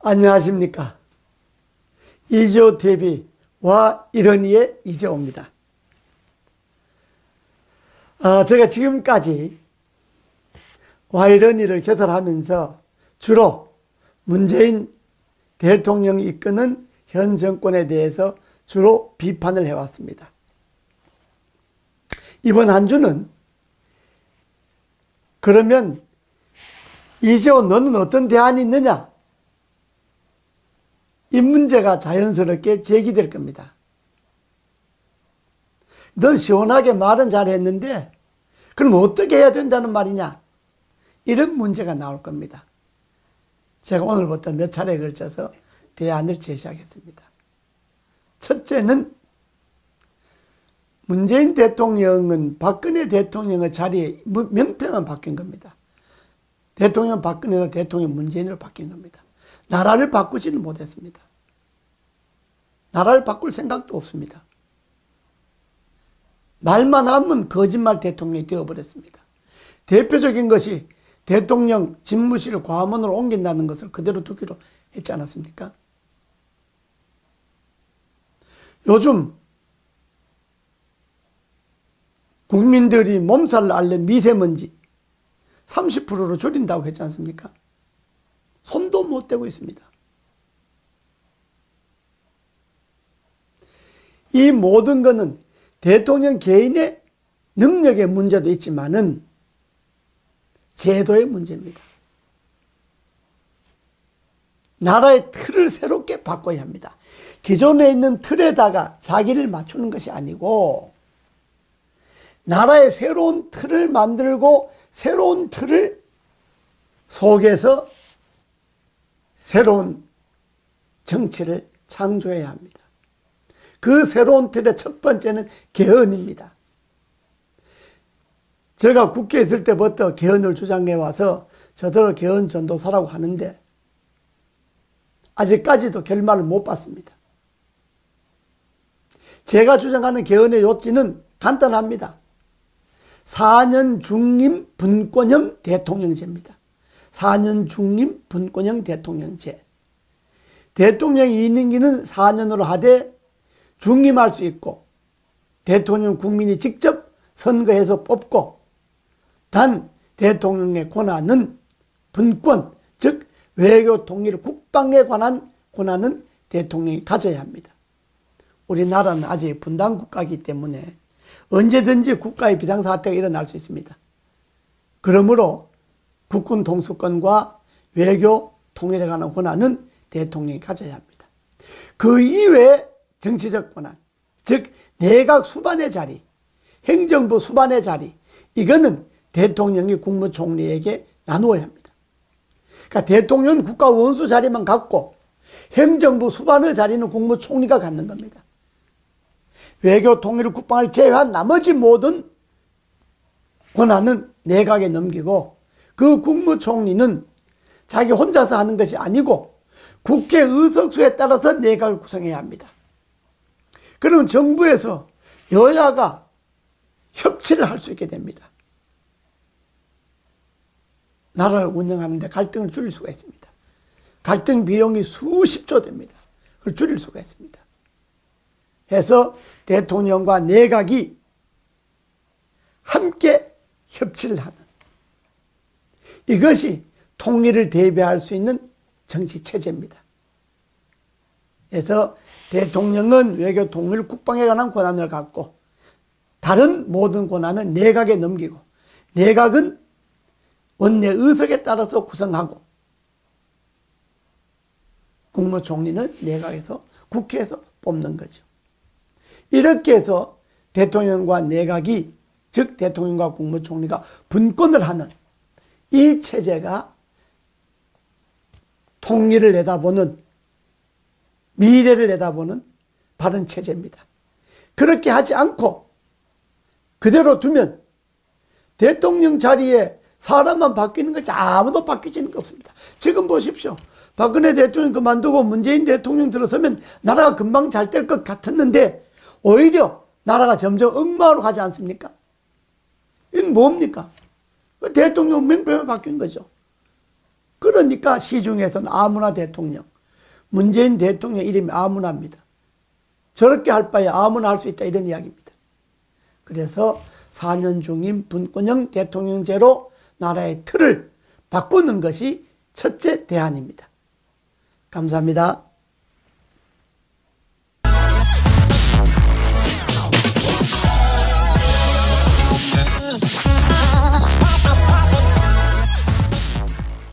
안녕하십니까. 이재호 TV와 이런이의 이재호입니다. 제가 지금까지 와 이런이를 개설하면서 주로 문재인 대통령이 이끄는 현 정권에 대해서 주로 비판을 해왔습니다. 이번 한 주는 그러면 이재호 너는 어떤 대안이 있느냐? 이 문제가 자연스럽게 제기될 겁니다. 넌 시원하게 말은 잘했는데 그럼 어떻게 해야 된다는 말이냐? 이런 문제가 나올 겁니다. 제가 오늘부터 몇 차례에 걸쳐서 대안을 제시하겠습니다. 첫째는 문재인 대통령은 박근혜 대통령의 자리에 명패만 바뀐 겁니다. 대통령 박근혜가 대통령 문재인으로 바뀐 겁니다. 나라를 바꾸지는 못했습니다. 나라를 바꿀 생각도 없습니다. 말만 하면 거짓말 대통령이 되어버렸습니다. 대표적인 것이 대통령 집무실을 과문으로 옮긴다는 것을 그대로 두기로 했지 않았습니까? 요즘 국민들이 몸살 앓는 미세먼지 30%로 줄인다고 했지 않습니까? 손도 못 대고 있습니다. 이 모든 것은 대통령 개인의 능력의 문제도 있지만은 제도의 문제입니다. 나라의 틀을 새롭게 바꿔야 합니다. 기존에 있는 틀에다가 자기를 맞추는 것이 아니고 나라의 새로운 틀을 만들고 새로운 틀을 속에서 새로운 정치를 창조해야 합니다. 그 새로운 틀의 첫 번째는 개헌입니다. 제가 국회에 있을 때부터 개헌을 주장해 와서 저더러 개헌 전도사라고 하는데 아직까지도 결말을 못 봤습니다. 제가 주장하는 개헌의 요지는 간단합니다. 4년 중임 분권형 대통령제입니다. 4년 중임 분권형 대통령제. 대통령이 임기는 4년으로 하되 중임할 수 있고 대통령 국민이 직접 선거해서 뽑고 단 대통령의 권한은 분권, 즉 외교 통일 국방에 관한 권한은 대통령이 가져야 합니다. 우리나라는 아직 분단 국가이기 때문에 언제든지 국가의 비상사태가 일어날 수 있습니다. 그러므로 국군 통수권과 외교 통일에 관한 권한은 대통령이 가져야 합니다. 그 이외에 정치적 권한, 즉 내각 수반의 자리, 행정부 수반의 자리, 이거는 대통령이 국무총리에게 나누어야 합니다. 그러니까 대통령은 국가 원수 자리만 갖고 행정부 수반의 자리는 국무총리가 갖는 겁니다. 외교 통일 국방을 제외한 나머지 모든 권한은 내각에 넘기고 그 국무총리는 자기 혼자서 하는 것이 아니고 국회 의석수에 따라서 내각을 구성해야 합니다. 그러면 정부에서 여야가 협치를 할 수 있게 됩니다. 나라를 운영하는데 갈등을 줄일 수가 있습니다. 갈등 비용이 수십조 됩니다. 그걸 줄일 수가 있습니다. 해서 대통령과 내각이 함께 협치를 하는 이것이 통일을 대비할 수 있는 정치체제입니다. 그래서 대통령은 외교 통일 국방에 관한 권한을 갖고 다른 모든 권한은 내각에 넘기고 내각은 원내 의석에 따라서 구성하고 국무총리는 내각에서 국회에서 뽑는 거죠. 이렇게 해서 대통령과 내각이 즉 대통령과 국무총리가 분권을 하는 이 체제가 통일을 내다보는 미래를 내다보는 바른 체제입니다. 그렇게 하지 않고 그대로 두면 대통령 자리에 사람만 바뀌는 거지 아무도 바뀌지는 게 없습니다. 지금 보십시오. 박근혜 대통령 그만두고 문재인 대통령 들어서면 나라가 금방 잘 될 것 같았는데 오히려 나라가 점점 엉망으로 가지 않습니까? 이건 뭡니까? 대통령 명패만 바뀐 거죠. 그러니까 시중에서는 아무나 대통령, 문재인 대통령 이름이 아무나입니다. 저렇게 할 바에 아무나 할 수 있다 이런 이야기입니다. 그래서 4년 중임 분권형 대통령제로 나라의 틀을 바꾸는 것이 첫째 대안입니다. 감사합니다.